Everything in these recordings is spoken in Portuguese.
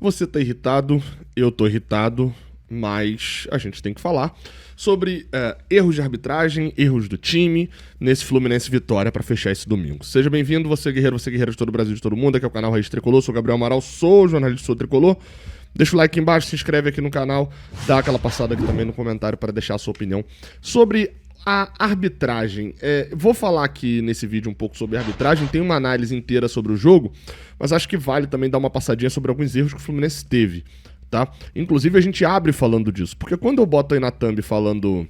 Você tá irritado, eu tô irritado, mas a gente tem que falar sobre erros de arbitragem, erros do time nesse Fluminense Vitória para fechar esse domingo. Seja bem-vindo, você guerreiro de todo o Brasil, de todo mundo. Aqui é o canal Raiz Tricolor, sou o Gabriel Amaral, sou jornalista, sou tricolor. Deixa o like aqui embaixo, se inscreve aqui no canal, dá aquela passada aqui também no comentário para deixar a sua opinião sobre a arbitragem. Vou falar aqui nesse vídeo um pouco sobre a arbitragem, tem uma análise inteira sobre o jogo, mas acho que vale também dar uma passadinha sobre alguns erros que o Fluminense teve, tá? Inclusive a gente abre falando disso, porque quando eu boto aí na thumb falando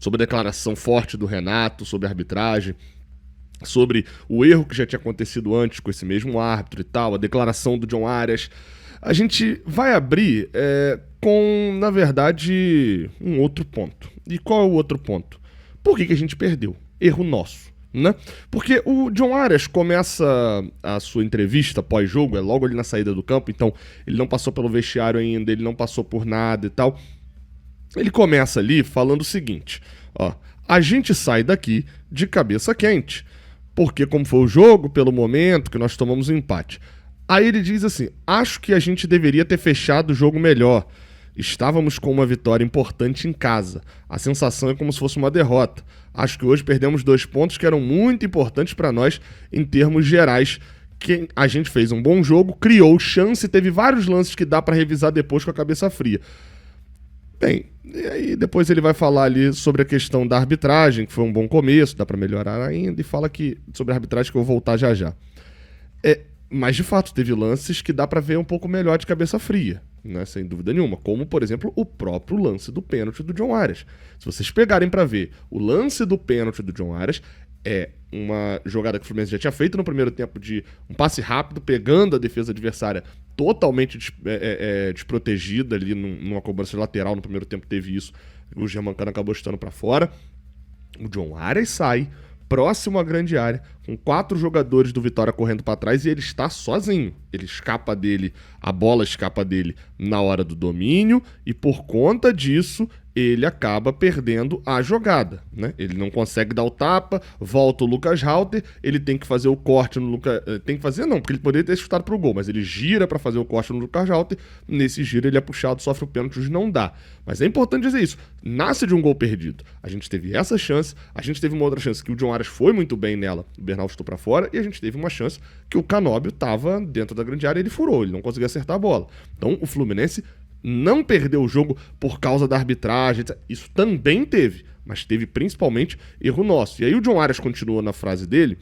sobre a declaração forte do Renato, sobre a arbitragem, sobre o erro que já tinha acontecido antes com esse mesmo árbitro e tal, a declaração do John Arias, a gente vai abrir com, na verdade, um outro ponto. E qual é o outro ponto? Por que a gente perdeu? Erro nosso, né? Porque o John Arias começa a sua entrevista pós-jogo, é logo ali na saída do campo, então ele não passou pelo vestiário ainda, ele não passou por nada e tal. Ele começa ali falando o seguinte, ó, a gente sai daqui de cabeça quente, porque como foi o jogo, pelo momento que nós tomamos um empate. Aí ele diz assim, acho que a gente deveria ter fechado o jogo melhor. Estávamos com uma vitória importante em casa. A sensação é como se fosse uma derrota. Acho que hoje perdemos 2 pontos que eram muito importantes para nós em termos gerais. Que a gente fez um bom jogo, criou chance, teve vários lances que dá para revisar depois com a cabeça fria. Bem, e aí depois ele vai falar ali sobre a questão da arbitragem, que foi um bom começo, dá para melhorar ainda, e fala que sobre a arbitragem que eu vou voltar já já. Mas, de fato, teve lances que dá pra ver um pouco melhor de cabeça fria, né? Sem dúvida nenhuma. Como, por exemplo, o próprio lance do pênalti do John Arias. Se vocês pegarem pra ver, o lance do pênalti do John Arias é uma jogada que o Fluminense já tinha feito no primeiro tempo de um passe rápido, pegando a defesa adversária totalmente desprotegida ali numa cobrança lateral. No primeiro tempo teve isso. O Germancano acabou chutando pra fora. O John Arias sai próximo à grande área, com 4 jogadores do Vitória correndo para trás e ele está sozinho. Ele escapa dele, a bola escapa dele na hora do domínio e por conta disso ele acaba perdendo a jogada, né? Ele não consegue dar o tapa, volta o Lucas Halter, ele tem que fazer o corte no Lucas... Tem que fazer não, porque ele poderia ter chutado pro gol, mas ele gira para fazer o corte no Lucas Halter, nesse giro ele é puxado, sofre o pênalti, não dá. Mas é importante dizer isso, nasce de um gol perdido. A gente teve essa chance, a gente teve uma outra chance que o John Arias foi muito bem nela, o Bernal chutou para fora, e a gente teve uma chance que o Canóbio tava dentro da grande área e ele furou, ele não conseguia acertar a bola. Então o Fluminense não perdeu o jogo por causa da arbitragem, isso também teve, mas teve principalmente erro nosso. E aí o John Arias continua na frase dele,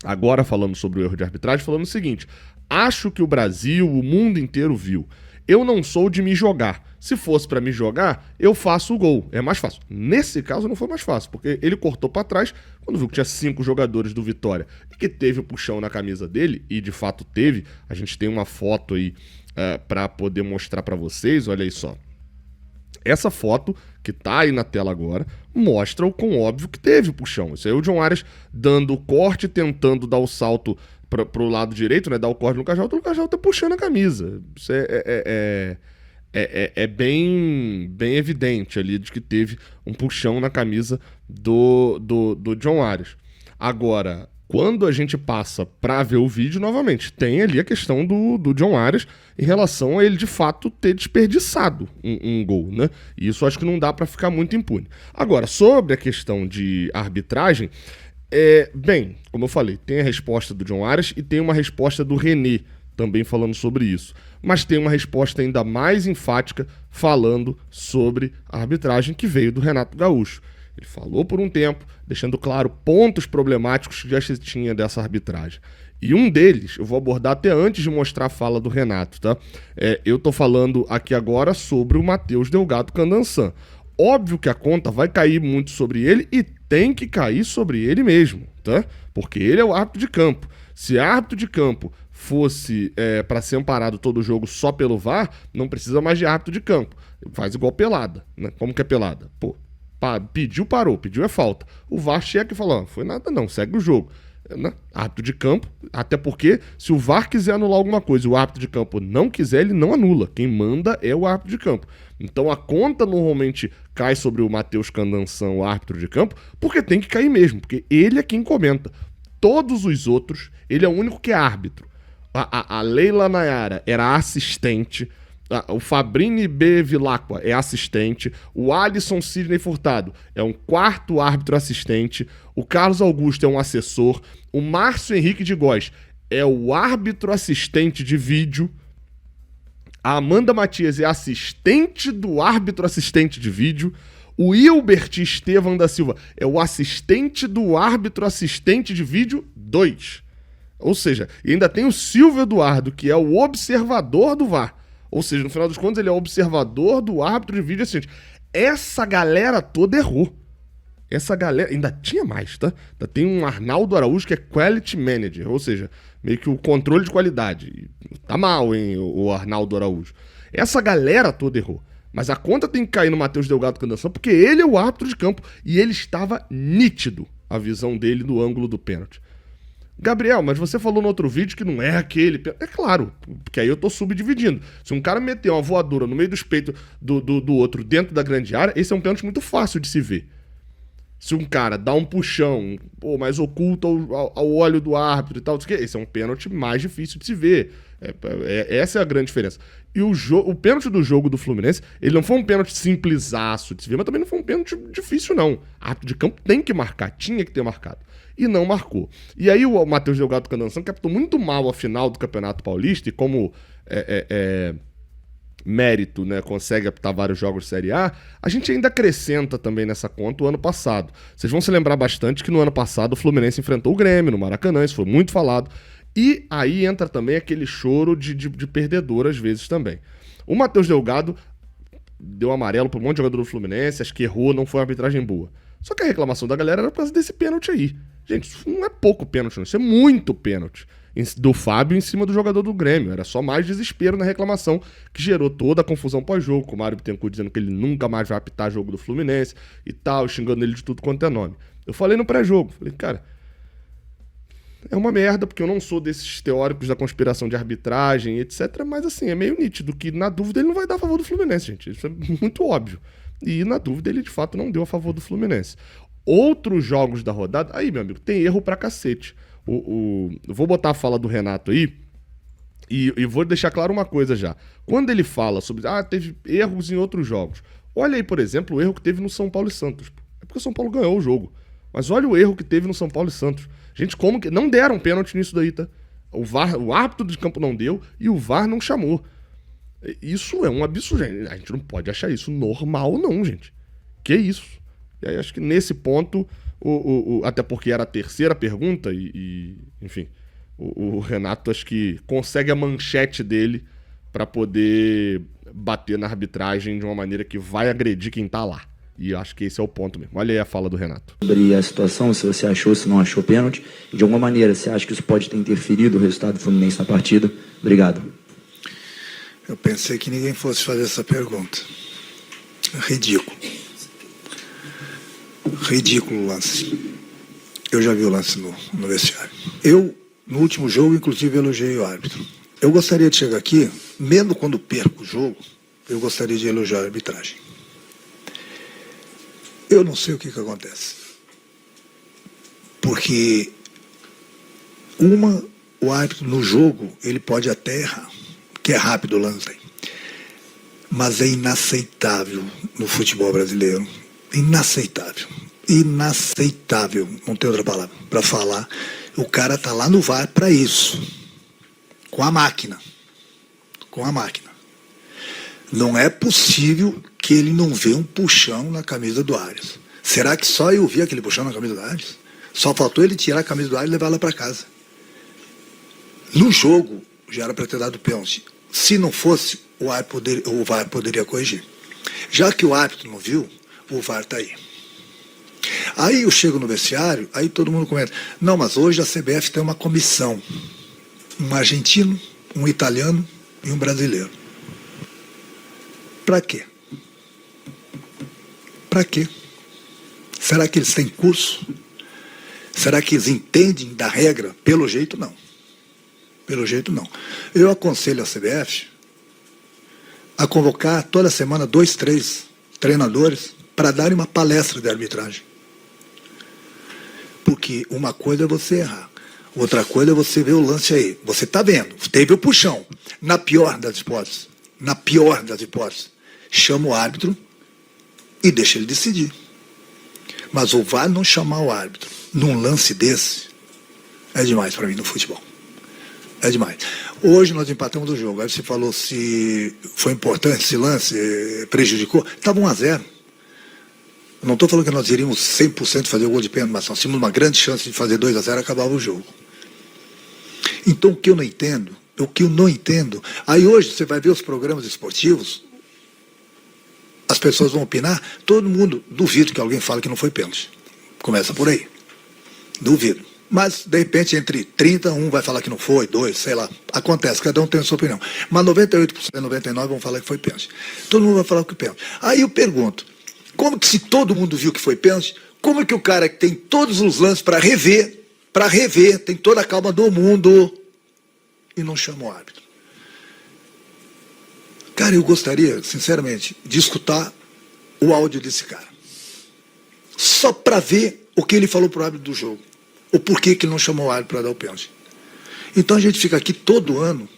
agora falando sobre o erro de arbitragem, falando o seguinte, acho que o Brasil, o mundo inteiro viu, eu não sou de me jogar, se fosse pra me jogar, eu faço o gol, é mais fácil. Nesse caso não foi mais fácil, porque ele cortou pra trás, quando viu que tinha 5 jogadores do Vitória, e que teve o puxão na camisa dele, e de fato teve, a gente tem uma foto aí, para poder mostrar para vocês, olha aí só. Essa foto, que tá aí na tela agora, mostra o quão óbvio que teve o puxão. Isso aí é o John Arias dando o corte, tentando dar o salto pro lado direito, né? Dar o corte no Lucas Halter tá puxando a camisa. Isso é bem evidente ali de que teve um puxão na camisa do John Arias. Agora, quando a gente passa para ver o vídeo, novamente, tem ali a questão do John Arias em relação a ele, de fato, ter desperdiçado um gol, né? E isso acho que não dá para ficar muito impune. Agora, sobre a questão de arbitragem, bem, como eu falei, tem a resposta do John Arias e tem uma resposta do René, também falando sobre isso. Mas tem uma resposta ainda mais enfática falando sobre a arbitragem que veio do Renato Gaúcho. Ele falou por um tempo, deixando claro pontos problemáticos que já se tinha dessa arbitragem. E um deles, eu vou abordar até antes de mostrar a fala do Renato, tá? Eu tô falando aqui agora sobre o Matheus Delgado Candansan. Óbvio que a conta vai cair muito sobre ele e tem que cair sobre ele mesmo, tá? Porque ele é o árbitro de campo. Se árbitro de campo fosse para ser amparado todo o jogo só pelo VAR, não precisa mais de árbitro de campo. Faz igual pelada, né? Como que é pelada? Pô, pediu, parou, pediu é falta. O VAR chega e fala, foi nada não, segue o jogo. Né? Árbitro de campo, até porque se o VAR quiser anular alguma coisa e o árbitro de campo não quiser, ele não anula. Quem manda é o árbitro de campo. Então a conta normalmente cai sobre o Matheus Candansan, o árbitro de campo, porque tem que cair mesmo, porque ele é quem comenta. Todos os outros, ele é o único que é árbitro. A Leila Nayara era assistente. O Fabrini B. Vilacqua é assistente. O Alisson Sidney Furtado é um quarto árbitro assistente. O Carlos Augusto é um assessor. O Márcio Henrique de Góes é o árbitro assistente de vídeo. A Amanda Matias é assistente do árbitro assistente de vídeo. O Hilbert Estevam da Silva é o assistente do árbitro assistente de vídeo 2. Ou seja, e ainda tem o Silvio Eduardo, que é o observador do VAR. Ou seja, no final dos contos, ele é observador do árbitro de vídeo assistente. Essa galera toda errou. Essa galera... Ainda tinha mais, tá? Ainda tem um Arnaldo Araújo que é Quality Manager. Ou seja, meio que o controle de qualidade. Tá mal, hein, o Arnaldo Araújo. Essa galera toda errou. Mas a conta tem que cair no Matheus Delgado Candanção, porque ele é o árbitro de campo. E ele estava nítido, a visão dele do ângulo do pênalti. Gabriel, mas você falou no outro vídeo que não é aquele... É claro, porque aí eu tô subdividindo. Se um cara meter uma voadora no meio dos peitos do outro dentro da grande área, esse é um pênalti muito fácil de se ver. Se um cara dá um puxão, mais oculto ao olho do árbitro e tal, esse é um pênalti mais difícil de se ver. Essa é a grande diferença. E o pênalti do jogo do Fluminense, ele não foi um pênalti simplesaço de se ver, mas também não foi um pênalti difícil, não. A árbitro de campo tem que marcar, tinha que ter marcado. E não marcou. E aí o Matheus Delgado Candanção captou muito mal a final do Campeonato Paulista e como mérito, né, consegue apitar vários jogos de Série A, a gente ainda acrescenta também nessa conta o ano passado. Vocês vão se lembrar bastante que no ano passado o Fluminense enfrentou o Grêmio no Maracanã, isso foi muito falado. E aí entra também aquele choro de perdedor às vezes também. O Matheus Delgado deu amarelo para um monte de jogador do Fluminense, acho que errou, não foi uma arbitragem boa. Só que a reclamação da galera era por causa desse pênalti aí. Gente, isso não é pouco pênalti, não. Isso é muito pênalti. Do Fábio em cima do jogador do Grêmio. Era só mais desespero na reclamação, que gerou toda a confusão pós-jogo, com o Mário Bittencourt dizendo que ele nunca mais vai apitar jogo do Fluminense e tal, xingando ele de tudo quanto é nome. Eu falei no pré-jogo, falei, cara, é uma merda, porque eu não sou desses teóricos da conspiração de arbitragem, etc. Mas assim, é meio nítido que na dúvida ele não vai dar a favor do Fluminense, gente. Isso é muito óbvio. E na dúvida ele de fato não deu a favor do Fluminense. Outros jogos da rodada, aí meu amigo, tem erro pra cacete. Eu vou botar a fala do Renato aí e vou deixar claro uma coisa já. Quando ele fala sobre, teve erros em outros jogos. Olha aí, por exemplo, o erro que teve no São Paulo e Santos. É porque o São Paulo ganhou o jogo. Mas olha o erro que teve no São Paulo e Santos. Gente, como que... Não deram pênalti nisso daí, tá? O árbitro de campo não deu e o VAR não chamou. Isso é um absurdo. A gente não pode achar isso normal, não, gente. Que isso? E aí acho que nesse ponto, até porque era a terceira pergunta, enfim, o Renato acho que consegue a manchete dele para poder bater na arbitragem de uma maneira que vai agredir quem tá lá. E acho que esse é o ponto mesmo. Olha aí a fala do Renato. Sobre a situação, se você achou, se não achou pênalti, e de alguma maneira, você acha que isso pode ter interferido o resultado do Fluminense na partida? Obrigado. Eu pensei que ninguém fosse fazer essa pergunta. Ridículo. Ridículo o lance. Eu já vi o lance no vestiário. Eu, no último jogo, inclusive, elogiei o árbitro. Eu gostaria de chegar aqui, mesmo quando perco o jogo, eu gostaria de elogiar a arbitragem. Eu não sei o que acontece. Porque o árbitro no jogo, ele pode até errar, que é rápido o lance aí. Mas é inaceitável no futebol brasileiro. Inaceitável. Inaceitável, não tem outra palavra para falar. O cara tá lá no VAR para isso. Com a máquina. Com a máquina. Não é possível que ele não vê um puxão na camisa do Arias. Será que só eu vi aquele puxão na camisa do Arias? Só faltou ele tirar a camisa do Arias e levar ela para casa. No jogo, já era para ter dado pênalti. Se não fosse, o VAR poderia corrigir. Já que o árbitro não viu, o VAR está aí. Aí eu chego no vestiário, aí todo mundo comenta, não, mas hoje a CBF tem uma comissão. Um argentino, um italiano e um brasileiro. Para quê? Para quê? Será que eles têm curso? Será que eles entendem da regra? Pelo jeito, não. Pelo jeito, não. Eu aconselho a CBF a convocar toda semana 2, 3 treinadores para darem uma palestra de arbitragem. Porque uma coisa é você errar, Outra coisa é você ver o lance aí. Você está vendo, teve o puxão. Na pior das hipóteses, chama o árbitro e deixa ele decidir. Mas o VAR não chamar o árbitro num lance desse é demais para mim no futebol. É demais. Hoje nós empatamos o jogo. Aí você falou se foi importante esse lance, prejudicou. Estava 1-0. Não estou falando que nós iríamos 100% fazer o gol de pênalti, mas nós tínhamos uma grande chance de fazer 2-0 e acabava o jogo. Então o que eu não entendo, aí hoje você vai ver os programas esportivos, as pessoas vão opinar, todo mundo, duvido que alguém fale que não foi pênalti. Começa por aí. Duvido. Mas, de repente, entre 30, um vai falar que não foi, 2, sei lá. Acontece, cada um tem a sua opinião. Mas 98%, 99% vão falar que foi pênalti. Todo mundo vai falar que foi pênalti. Aí eu pergunto, como que se todo mundo viu que foi pênalti, como é que o cara que tem todos os lances para rever, tem toda a calma do mundo e não chama o árbitro? Cara, eu gostaria, sinceramente, de escutar o áudio desse cara. Só para ver o que ele falou pro árbitro do jogo. O porquê que ele não chamou o árbitro para dar o pênalti. Então a gente fica aqui todo ano,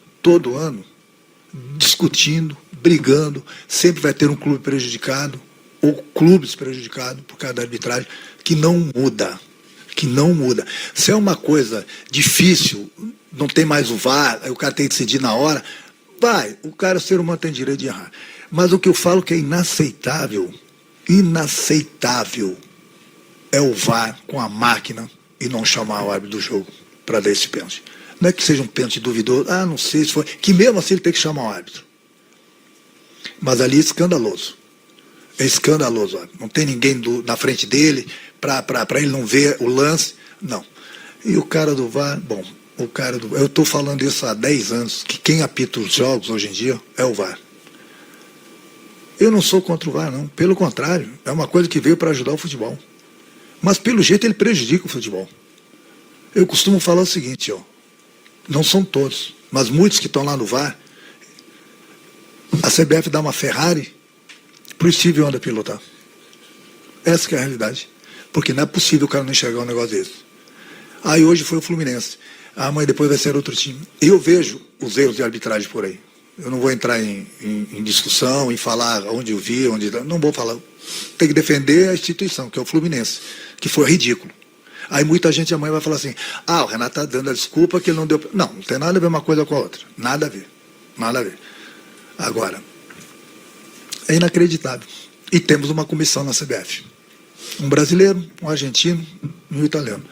discutindo, brigando, sempre vai ter um clube prejudicado, ou clubes prejudicados por causa da arbitragem, que não muda. Se é uma coisa difícil, não tem mais o VAR, aí o cara tem que decidir na hora, o ser humano tem direito de errar. Mas o que eu falo que é inaceitável, é o VAR com a máquina e não chamar o árbitro do jogo para dar esse pênalti. Não é que seja um pênalti duvidoso, não sei se foi, que mesmo assim ele tem que chamar o árbitro. Mas ali é escandaloso. É escandaloso. Não tem ninguém na frente dele para ele não ver o lance. Não. E o cara do VAR, eu estou falando isso há 10 anos, que quem apita os jogos hoje em dia é o VAR. Eu não sou contra o VAR, não. Pelo contrário, é uma coisa que veio para ajudar o futebol. Mas pelo jeito ele prejudica o futebol. Eu costumo falar o seguinte, não são todos, mas muitos que estão lá no VAR, a CBF dá uma Ferrari para o Steve Wonder pilotar. Essa que é a realidade. Porque não é possível o cara não enxergar um negócio desse. Aí hoje foi o Fluminense. Amanhã depois vai ser outro time. Eu vejo os erros de arbitragem por aí. Eu não vou entrar em discussão, em falar onde eu vi, não vou falar. Tem que defender a instituição, que é o Fluminense, que foi ridículo. Aí muita gente amanhã vai falar assim, o Renato está dando a desculpa que ele não deu... Não tem nada a ver uma coisa com a outra. Nada a ver. Agora, é inacreditável. E temos uma comissão na CBF. Um brasileiro, um argentino e um italiano.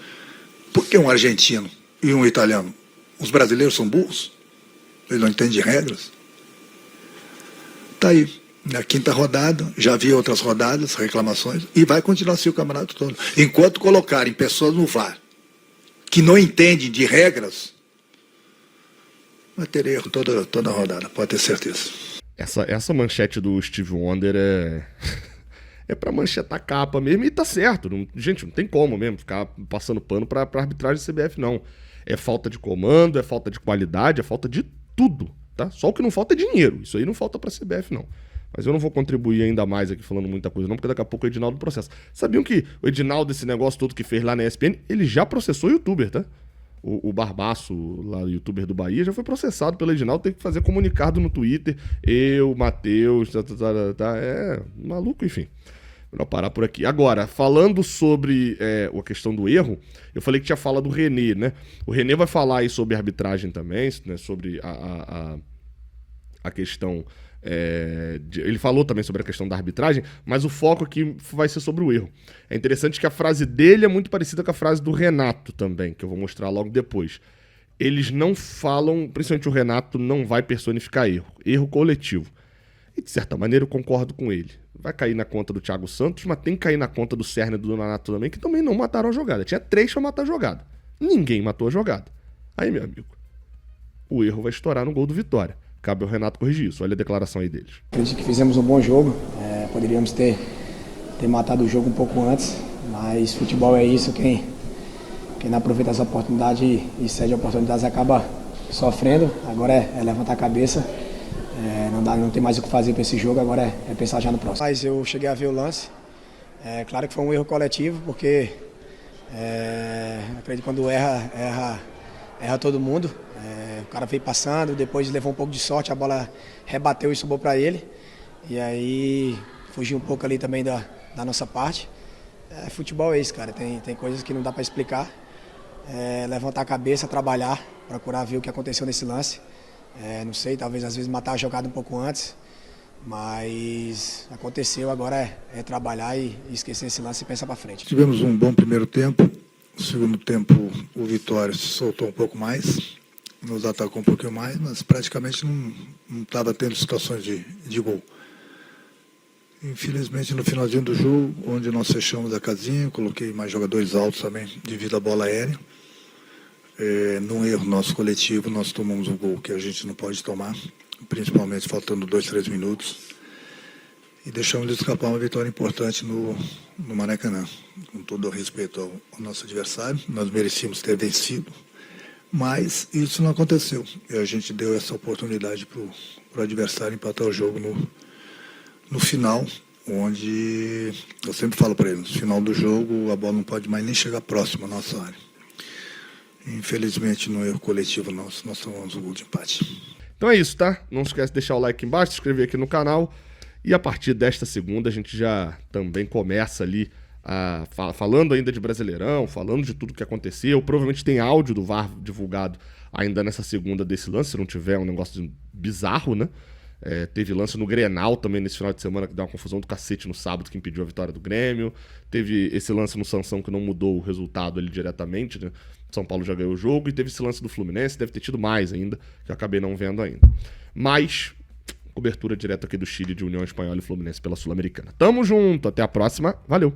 Por que um argentino e um italiano? Os brasileiros são burros? Eles não entendem de regras? Está aí. Na 5ª rodada, já havia outras rodadas, reclamações, e vai continuar assim o campeonato todo. Enquanto colocarem pessoas no VAR que não entendem de regras, vai ter erro toda a rodada, pode ter certeza. Essa manchete do Steve Wonder é pra manchetar a capa mesmo, e tá certo. Gente, não tem como mesmo ficar passando pano pra arbitragem da CBF, não. É falta de comando, é falta de qualidade, é falta de tudo, tá? Só o que não falta é dinheiro. Isso aí não falta pra CBF, não. Mas eu não vou contribuir ainda mais aqui falando muita coisa não, porque daqui a pouco o Edinaldo processa. Sabiam que o Edinaldo, esse negócio todo que fez lá na ESPN, ele já processou o youtuber, tá? O Barbaço, lá o youtuber do Bahia, já foi processado pelo Edinaldo, tem que fazer comunicado no Twitter. Matheus, é maluco, enfim. Melhor parar por aqui. Agora, falando sobre a questão do erro, eu falei que tinha fala do René, né? O René vai falar aí sobre arbitragem também, né? Sobre a questão... ele falou também sobre a questão da arbitragem, mas o foco aqui vai ser sobre o erro. É interessante que a frase dele é muito parecida com a frase do Renato também, que eu vou mostrar logo depois. Eles não falam, principalmente o Renato não vai personificar erro coletivo. E de certa maneira eu concordo com ele. Vai cair na conta do Thiago Santos, mas tem que cair na conta do Serna e do Donato também, que também não mataram a jogada. Tinha 3 pra matar a jogada. Ninguém matou a jogada. Aí, meu amigo, o erro vai estourar no gol do Vitória. Cabe ao Renato corrigir isso. Olha a declaração aí deles. Acredito que fizemos um bom jogo. Poderíamos ter matado o jogo um pouco antes, mas futebol é isso. Quem não aproveita essa oportunidade e cede oportunidades acaba sofrendo. Agora é levantar a cabeça. Não tem mais o que fazer para esse jogo, agora é pensar já no próximo. Mas eu cheguei a ver o lance. Claro que foi um erro coletivo, porque acredito que quando erra erra todo mundo. O cara veio passando, depois levou um pouco de sorte, a bola rebateu e subiu para ele. E aí fugiu um pouco ali também da nossa parte. Futebol é isso, cara, tem coisas que não dá para explicar. Levantar a cabeça, trabalhar, procurar ver o que aconteceu nesse lance. Não sei, talvez às vezes matar a jogada um pouco antes, mas aconteceu, agora é trabalhar e esquecer esse lance e pensar para frente. Tivemos um bom primeiro tempo, no segundo tempo o Vitória se soltou um pouco mais, nos atacou um pouquinho mais, mas praticamente não estava tendo situações de gol. Infelizmente, no finalzinho do jogo, onde nós fechamos a casinha, eu coloquei mais jogadores altos também devido à bola aérea. Num erro nosso coletivo, nós tomamos um gol que a gente não pode tomar, principalmente faltando 2, 3 minutos. E deixamos de escapar uma vitória importante no Maracanã. Com todo o respeito ao nosso adversário, nós merecíamos ter vencido, mas isso não aconteceu. E a gente deu essa oportunidade para o adversário empatar o jogo no final, onde eu sempre falo para eles, no final do jogo a bola não pode mais nem chegar próximo à nossa área. Infelizmente, no erro coletivo nosso, nós tomamos um gol de empate. Então é isso, tá? Não esquece de deixar o like embaixo, se inscrever aqui no canal. E a partir desta segunda a gente já também começa ali falando ainda de Brasileirão, falando de tudo que aconteceu. Provavelmente tem áudio do VAR divulgado ainda nessa segunda desse lance, se não tiver um negócio bizarro, né? Teve lance no Grenal também nesse final de semana que deu uma confusão do cacete no sábado que impediu a vitória do Grêmio. Teve esse lance no Sansão que não mudou o resultado ali diretamente, né? São Paulo já ganhou o jogo. E teve esse lance do Fluminense, deve ter tido mais ainda, que eu acabei não vendo ainda. Mas cobertura direta aqui do Chile de União Espanhola e Fluminense pela Sul-Americana. Tamo junto, até a próxima, valeu!